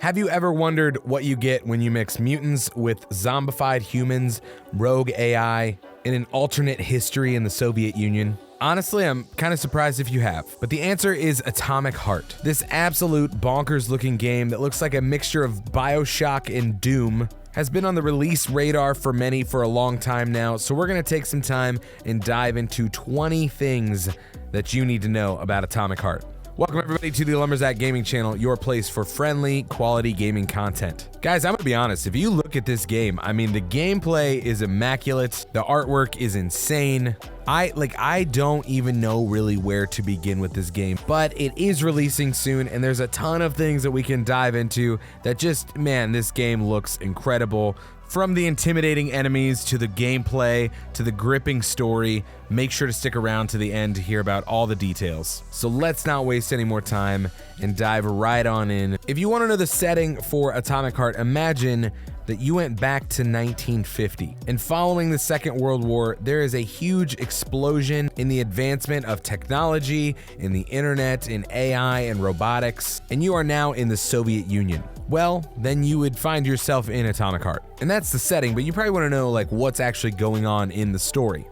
Have you ever wondered what you get when you mix mutants with zombified humans, rogue AI, in an alternate history in the Soviet Union? Honestly, I'm kind of surprised if you have, but the answer is Atomic Heart. This absolute bonkers looking game that looks like a mixture of BioShock and Doom has been on the release radar for many for a long time now, so we're gonna take some time and dive into 20 things that you need to know about Atomic Heart. Welcome everybody to the Lumberzak Gaming Channel, your place for friendly, quality gaming content. Guys, I'm gonna be honest, if you look at this game, I mean, the gameplay is immaculate, the artwork is insane. I don't even know really where to begin with this game, but it is releasing soon and there's a ton of things that we can dive into that just, man, this game looks incredible. From the intimidating enemies to the gameplay to the gripping story, make sure to stick around to the end to hear about all the details. So let's not waste any more time and dive right on in. If you want to know the setting for Atomic Heart, imagine that you went back to 1950. And following the Second World War, there is a huge explosion in the advancement of technology, in the internet, in AI and robotics, and you are now in the Soviet Union. Well, then you would find yourself in Atomic Heart. And that's the setting, but you probably want to know what's actually going on in the story.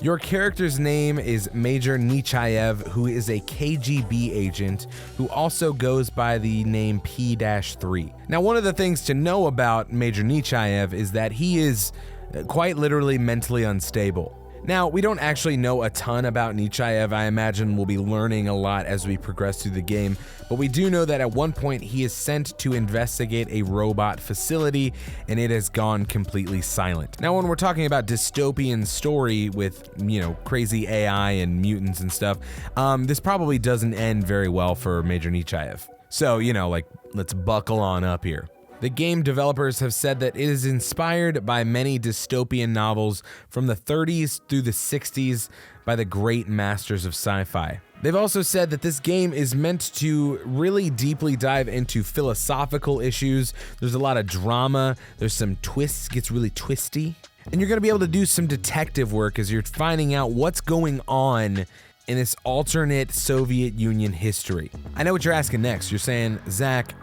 Your character's name is Major Nechayev, who is a KGB agent who also goes by the name P-3. Now, one of the things to know about Major Nechayev is that he is quite literally mentally unstable. Now, we don't actually know a ton about Nechayev. I imagine we'll be learning a lot as we progress through the game, but we do know that at one point he is sent to investigate a robot facility and it has gone completely silent. Now, when we're talking about dystopian story with, crazy AI and mutants and stuff, this probably doesn't end very well for Major Nechayev. So, let's buckle on up here. The game developers have said that it is inspired by many dystopian novels from the 30s through the 60s by the great masters of sci-fi. They've also said that this game is meant to really deeply dive into philosophical issues. There's a lot of drama, there's some twists, gets really twisty, and you're gonna be able to do some detective work as you're finding out what's going on in this alternate Soviet Union history. I know what you're asking next. You're saying, Zach,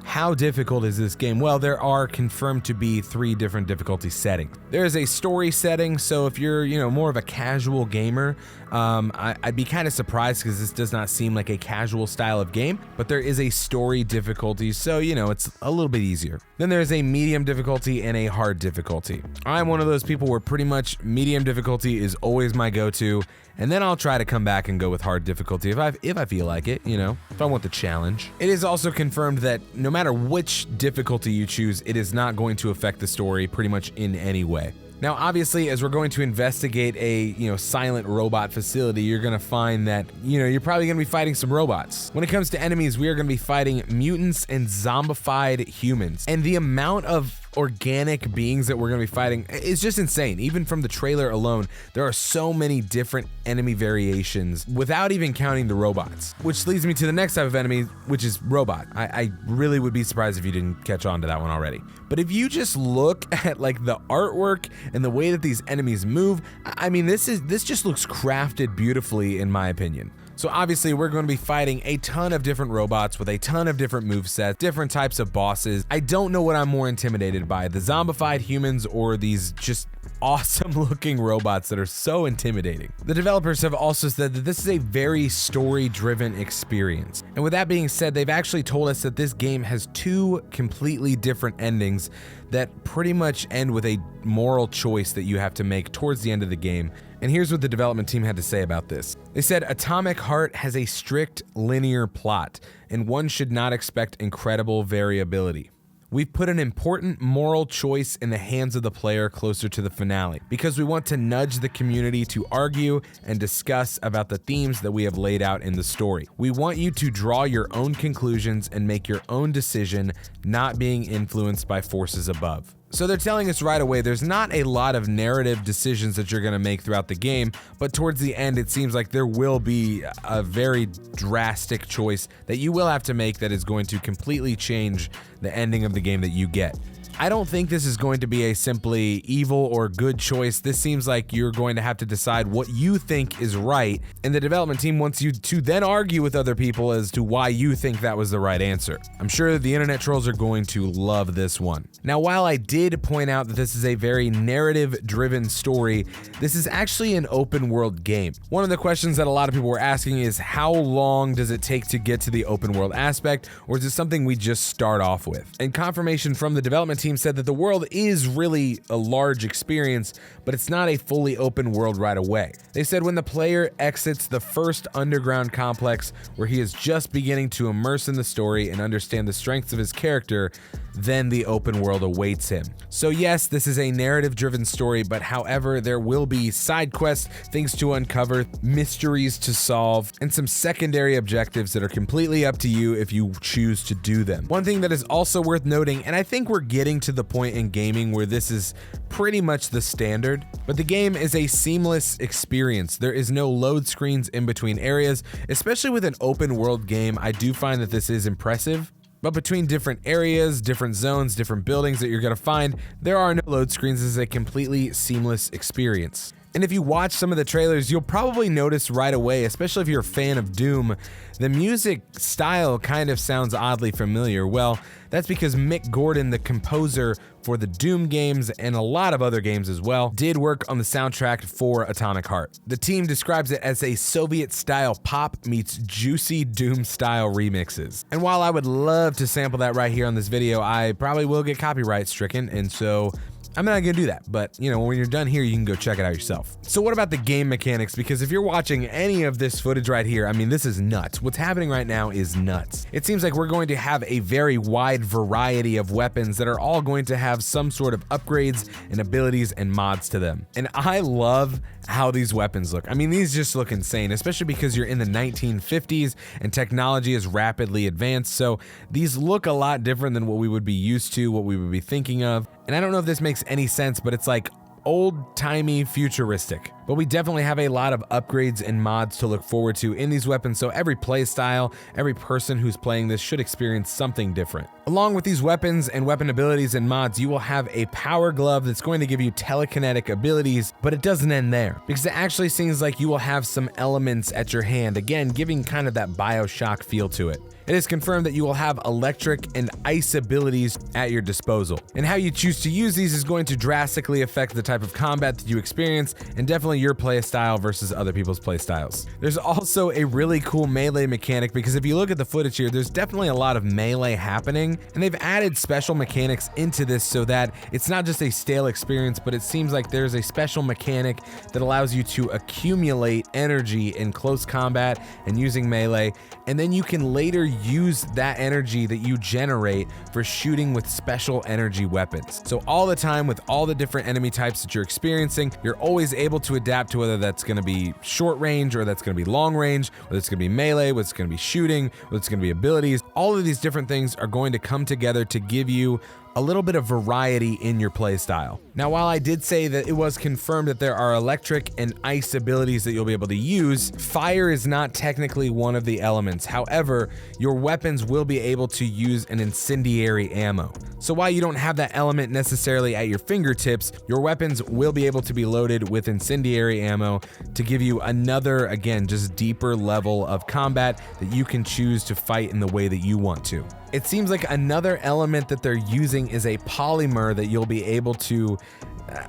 how difficult is this game? Well, there are confirmed to be 3 different difficulty settings. There is a story setting, so if you're, more of a casual gamer, I'd be kind of surprised because this does not seem like a casual style of game, but there is a story difficulty, so, it's a little bit easier. Then there's a medium difficulty and a hard difficulty. I'm one of those people where pretty much medium difficulty is always my go-to, and then I'll try to come back and go with hard difficulty if I feel like it, if I want the challenge. It is also confirmed that no matter which difficulty you choose, it is not going to affect the story pretty much in any way. Now, obviously, as we're going to investigate a, silent robot facility, you're gonna find that, you're probably gonna be fighting some robots. When it comes to enemies, we are gonna be fighting mutants and zombified humans. And the amount of organic beings that we're gonna be fighting is just insane. Even from the trailer alone, there are so many different enemy variations without even counting the robots. Which leads me to the next type of enemy, which is robot. I really would be surprised if you didn't catch on to that one already. But if you just look at the artwork and the way that these enemies move, I mean, this just looks crafted beautifully in my opinion. So obviously we're going to be fighting a ton of different robots with a ton of different movesets, different types of bosses. I don't know what I'm more intimidated by, the zombified humans or these just awesome looking robots that are so intimidating. The developers have also said that this is a very story-driven experience. And with that being said, they've actually told us that this game has 2 completely different endings that pretty much end with a moral choice that you have to make towards the end of the game. And here's what the development team had to say about this. They said, Atomic Heart has a strict linear plot, and one should not expect incredible variability. We've put an important moral choice in the hands of the player closer to the finale, because we want to nudge the community to argue and discuss about the themes that we have laid out in the story. We want you to draw your own conclusions and make your own decision, not being influenced by forces above. So they're telling us right away there's not a lot of narrative decisions that you're going to make throughout the game, but towards the end it seems like there will be a very drastic choice that you will have to make that is going to completely change the ending of the game that you get. I don't think this is going to be a simply evil or good choice. This seems like you're going to have to decide what you think is right, and the development team wants you to then argue with other people as to why you think that was the right answer. I'm sure the internet trolls are going to love this one. Now, while I did point out that this is a very narrative-driven story, this is actually an open-world game. One of the questions that a lot of people were asking is, how long does it take to get to the open-world aspect, or is it something we just start off with? And confirmation from the development team said that the world is really a large experience, but it's not a fully open world right away. They said when the player exits the first underground complex where he is just beginning to immerse in the story and understand the strengths of his character, then the open world awaits him. So yes, this is a narrative-driven story, but however, there will be side quests, things to uncover, mysteries to solve, and some secondary objectives that are completely up to you if you choose to do them. One thing that is also worth noting, and I think we're getting to the point in gaming where this is pretty much the standard, but the game is a seamless experience. There is no load screens in between areas. Especially with an open world game, I do find that this is impressive. But between different areas, different zones, different buildings that you're gonna find, there are no load screens. This is a completely seamless experience. And if you watch some of the trailers, you'll probably notice right away, especially if you're a fan of Doom, the music style kind of sounds oddly familiar. Well, that's because Mick Gordon, the composer for the Doom games and a lot of other games as well, did work on the soundtrack for Atomic Heart. The team describes it as a Soviet-style pop meets juicy Doom-style remixes. And while I would love to sample that right here on this video, I probably will get copyright stricken, and so I'm not gonna do that, but you know, when you're done here, you can go check it out yourself. So what about the game mechanics? Because if you're watching any of this footage right here, I mean, this is nuts. What's happening right now is nuts. It seems like we're going to have a very wide variety of weapons that are all going to have some sort of upgrades and abilities and mods to them. And I love how these weapons look. I mean, these just look insane, especially because you're in the 1950s and technology is rapidly advanced. So these look a lot different than what we would be used to, what we would be thinking of. And I don't know if this makes any sense, but it's like old-timey futuristic. But we definitely have a lot of upgrades and mods to look forward to in these weapons, so every play style, every person who's playing this should experience something different. Along with these weapons and weapon abilities and mods, you will have a power glove that's going to give you telekinetic abilities, but it doesn't end there, because it actually seems like you will have some elements at your hand, again, giving kind of that BioShock feel to it. It is confirmed that you will have electric and ice abilities at your disposal. And how you choose to use these is going to drastically affect the type of combat that you experience, and definitely your play style versus other people's play styles. There's also a really cool melee mechanic, because if you look at the footage here, there's definitely a lot of melee happening, and they've added special mechanics into this so that it's not just a stale experience, but it seems like there's a special mechanic that allows you to accumulate energy in close combat and using melee, and then you can later use that energy that you generate for shooting with special energy weapons. So all the time, with all the different enemy types that you're experiencing, you're always able to adapt to whether that's going to be short range or that's going to be long range, whether it's going to be melee, whether it's going to be shooting, whether it's going to be abilities. All of these different things are going to come together to give you a little bit of variety in your play style. Now, while I did say that it was confirmed that there are electric and ice abilities that you'll be able to use, fire is not technically one of the elements. However, your weapons will be able to use an incendiary ammo. So while you don't have that element necessarily at your fingertips, your weapons will be able to be loaded with incendiary ammo to give you another, again, just deeper level of combat that you can choose to fight in the way that you want to. It seems like another element that they're using is a polymer that you'll be able to,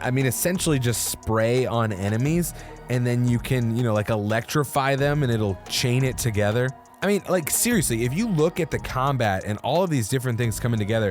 essentially just spray on enemies, and then you can, like electrify them and it'll chain it together. Seriously, if you look at the combat and all of these different things coming together,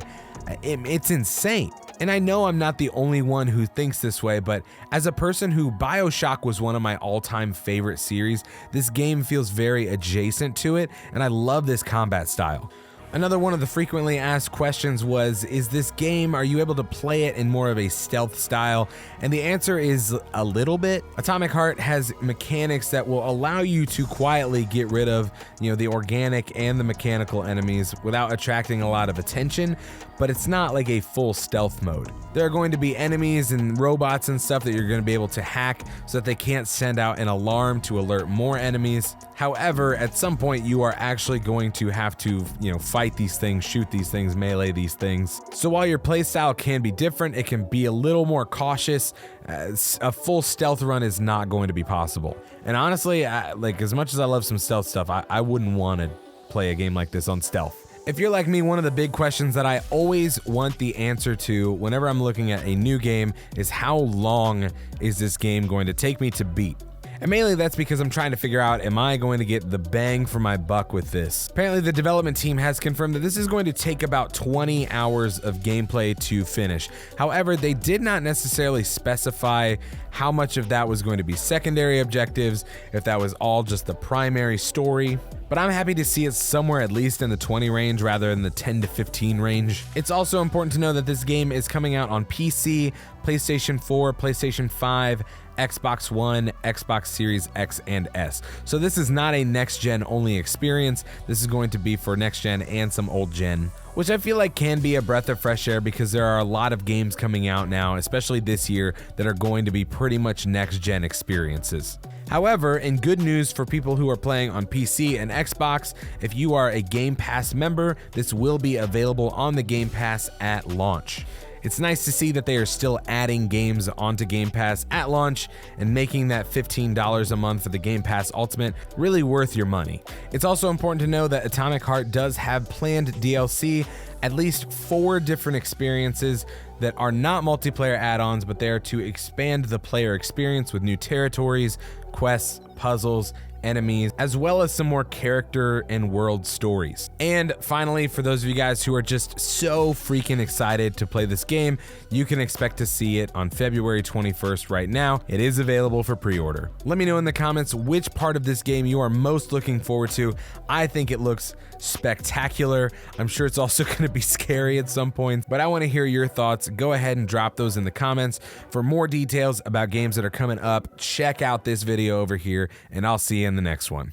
it's insane. And I know I'm not the only one who thinks this way, but as a person who BioShock was one of my all-time favorite series, this game feels very adjacent to it, and I love this combat style. Another one of the frequently asked questions was, is this game, are you able to play it in more of a stealth style? And the answer is a little bit. Atomic Heart has mechanics that will allow you to quietly get rid of, the organic and the mechanical enemies without attracting a lot of attention, but it's not like a full stealth mode. There are going to be enemies and robots and stuff that you're going to be able to hack so that they can't send out an alarm to alert more enemies. However, at some point you are actually going to have to, fight fight these things, shoot these things, melee these things. So while your playstyle can be different, it can be a little more cautious. A full stealth run is not going to be possible. And honestly, like as much as I love some stealth stuff, I wouldn't want to play a game like this on stealth. If you're like me, one of the big questions that I always want the answer to whenever I'm looking at a new game is how long is this game going to take me to beat? And mainly that's because I'm trying to figure out, am I going to get the bang for my buck with this? Apparently the development team has confirmed that this is going to take about 20 hours of gameplay to finish. However, they did not necessarily specify how much of that was going to be secondary objectives, if that was all just the primary story. But I'm happy to see it somewhere at least in the 20 range rather than the 10 to 15 range. It's also important to know that this game is coming out on PC, PlayStation 4, PlayStation 5, Xbox One, Xbox Series X and S. So this is not a next-gen only experience. This is going to be for next-gen and some old-gen, which I feel like can be a breath of fresh air because there are a lot of games coming out now, especially this year, that are going to be pretty much next-gen experiences. However, in good news for people who are playing on PC and Xbox, if you are a Game Pass member, this will be available on the Game Pass at launch. It's nice to see that they are still adding games onto Game Pass at launch and making that $15 a month for the Game Pass Ultimate really worth your money. It's also important to know that Atomic Heart does have planned DLC, at least 4 different experiences that are not multiplayer add-ons, but they are to expand the player experience with new territories, quests, puzzles, enemies, as well as some more character and world stories. And finally, for those of you guys who are just so freaking excited to play this game, you can expect to see it on February 21st right now. It is available for pre-order. Let me know in the comments which part of this game you are most looking forward to. I think it looks spectacular. I'm sure it's also going to be scary at some points, but I want to hear your thoughts. Go ahead and drop those in the comments. For more details about games that are coming up, check out this video over here, and I'll see you in the next one.